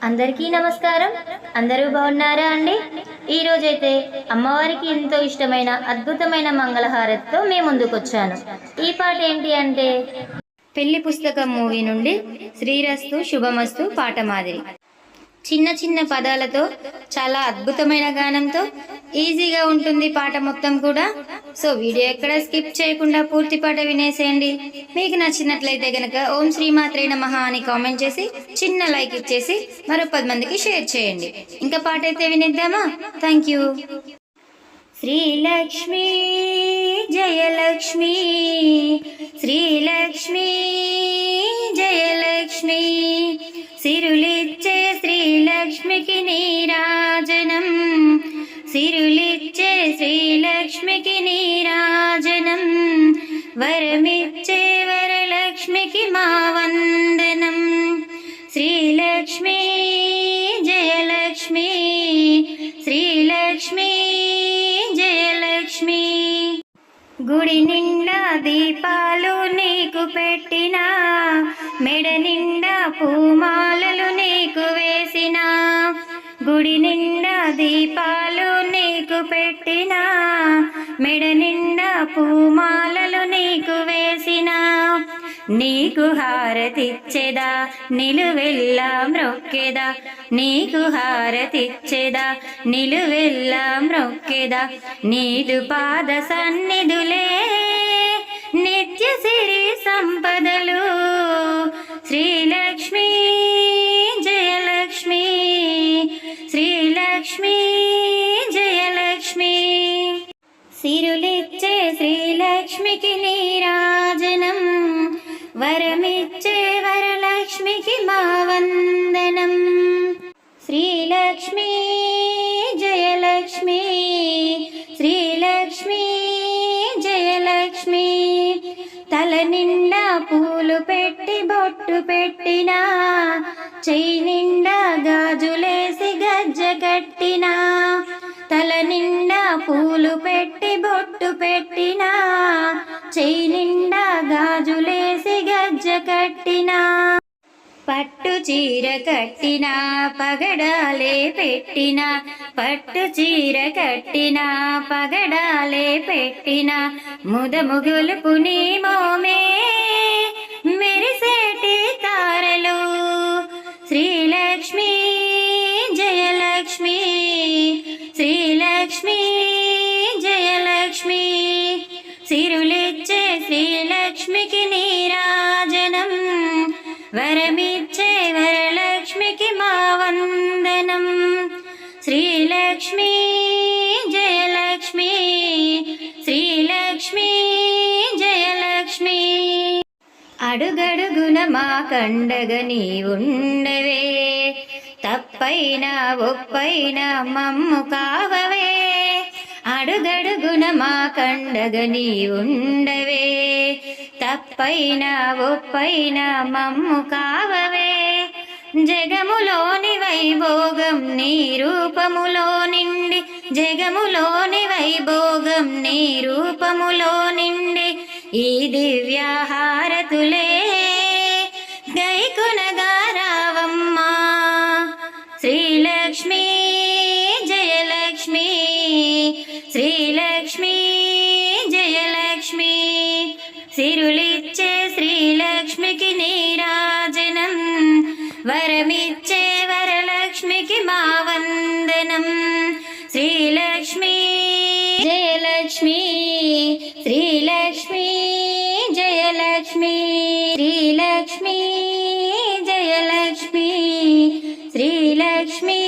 అందరికీ నమస్కారం. అందరూ బాగున్నారా అండి? ఈరోజైతే అమ్మవారికి ఎంతో ఇష్టమైన అద్భుతమైన మంగళహారతితో మేము ముందుకొచ్చాను. ఈ పాట ఏంటి అంటే పెళ్లి పుస్తకం మూవీ నుండి శ్రీరస్తు శుభమస్తు పాట మాదిరి. చిన్న చిన్న పదాలతో చాలా అద్భుతమైన గానంతో ఈజీగా ఉంటుంది పాట మొత్తం కూడా. సో వీడియో ఎక్కడ స్కిప్ చేయకుండా పూర్తి పాట వినేసేయండి. మీకు నచ్చినట్లయితే గనక ఓం శ్రీమాత్రే నమః అని కామెంట్ చేసి చిన్న లైక్ ఇచ్చేసి మరో 10 మందికి షేర్ చేయండి. ఇంకా పాట అయితే వినేద్దామా? Thank you. శ్రీలక్ష్మీ జయలక్ష్మీ, శ్రీలక్ష్మీ జయలక్ష్మీ, సిరులిచ్చే శ్రీలక్ష్మికి నీరాజనం, సిరులిచ్చే శ్రీలక్ష్మికి నీరాజనం, వరమిచ్చే వరలక్ష్మికి మా వందనం. శ్రీలక్ష్మీ జయలక్ష్మీ, శ్రీలక్ష్మీ జయలక్ష్మీ. గుడి నిండా దీపాలు నీకు పెట్టినా, మెడ నిండా పూమాలలు నీకు వేసినా, గుడి నిండా దీపాలు నీకు పెట్టినా, మెడ నిండా పూమాలలు నీకు వేసినా, నీకు హారతిచ్చేదా నిలువెల్లా మ్రొక్కెదా, నీకు హారతిచ్చేదా నిలువెల్లా మ్రొక్కెదా, నీదు పాద సన్నిధులే నిత్య సిరి సంపదలు. శ్రీలక్ష్మీ జయలక్ష్మీ, శ్రీలక్ష్మీ జయలక్ష్మీ, సిరులిచ్చే శ్రీలక్ష్మికి నీరాజనం, వరమిచ్చే వరలక్ష్మికి మా వందనం. శ్రీలక్ష్మీ జయలక్ష్మీ, శ్రీలక్ష్మీ జయలక్ష్మీ, తల నిండా పూలు పెట్టి బొట్టు పెట్టినా, చెయ్యి నిండా గాజులేసి గజ్జ కట్టినా, తల నిండా పూలు పెట్టి బొట్టు పెట్టినా, చెయ్యి నిండా గాజులేసి గజ్జ కట్టినా, పట్టు చీర కట్టినా పగడాలే పెట్టినా, పట్టు చీర కట్టినా పగడాలే పెట్టినా, ముదముగులుపు నీ మోమే మెరిసేటి తారలు. శ్రీలక్ష్మీ జయలక్ష్మీ, శ్రీలక్ష్మీ జయలక్ష్మీ, సిరులిచ్చే శ్రీలక్ష్మికి నీరాజనం, వరమిచ్చే వరలక్ష్మికి మా వందనం. శ్రీలక్ష్మీ జయలక్ష్మీ, శ్రీలక్ష్మీ జయలక్ష్మీ, అడుగడుగున మా కండగ నీ ఉండవే, తప్పైనా ఒప్పైనా మమ్ము కావవే, అడుగడుగున మా కండగ నీ ఉండవే, తప్పైనా ఒప్పైనా మమ్ము కావవే, జగములోని వైభోగం నీ రూపములో నిండి, జగములోని వైభోగం నీ రూపములో నిండి, ఈ దివ్యాహారతులే గైకొనగా రావమ్మా. శ్రీలక్ష్మీ జయలక్ష్మీ, శ్రీలక్ష్మీ జయలక్ష్మీ, సిరులిచ్చే శ్రీలక్ష్మికి నీరాజనం, వరమిచ్చే వరలక్ష్మికి మా వందనం. శ్రీలక్ష్మీ జయలక్ష్మీ, శ్రీలక్ష్మీ జయలక్ష్మీ, శ్రీలక్ష్మీ జయలక్ష్మీ, శ్రీలక్ష్మీ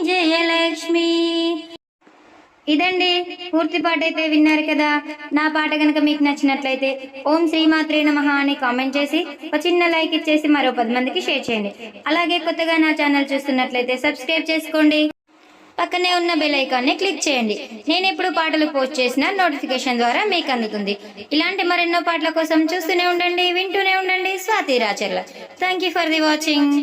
జయలక్ష్మీ. ఇదండి పూర్తి పాట అయితే విన్నారు కదా. నా పాట కనుక మీకు నచ్చినట్లయితే ఓం శ్రీమాత్రే నమః అని కామెంట్ చేసి ఒక చిన్న లైక్ ఇచ్చేసి మరో 10 మందికి షేర్ చేయండి. అలాగే కొత్తగా నా ఛానల్ చూస్తున్నట్లయితే సబ్స్క్రైబ్ చేసుకోండి, పక్కనే ఉన్న బెల్ ఐకాన్ని క్లిక్ చేయండి. నేను ఎప్పుడు పాటలు పోస్ట్ చేసిన నోటిఫికేషన్ ద్వారా మీకు అందుతుంది. ఇలాంటి మరెన్నో పాటల కోసం చూస్తూనే ఉండండి, వింటూనే ఉండండి Swathi Racharla. Thank you for the watching.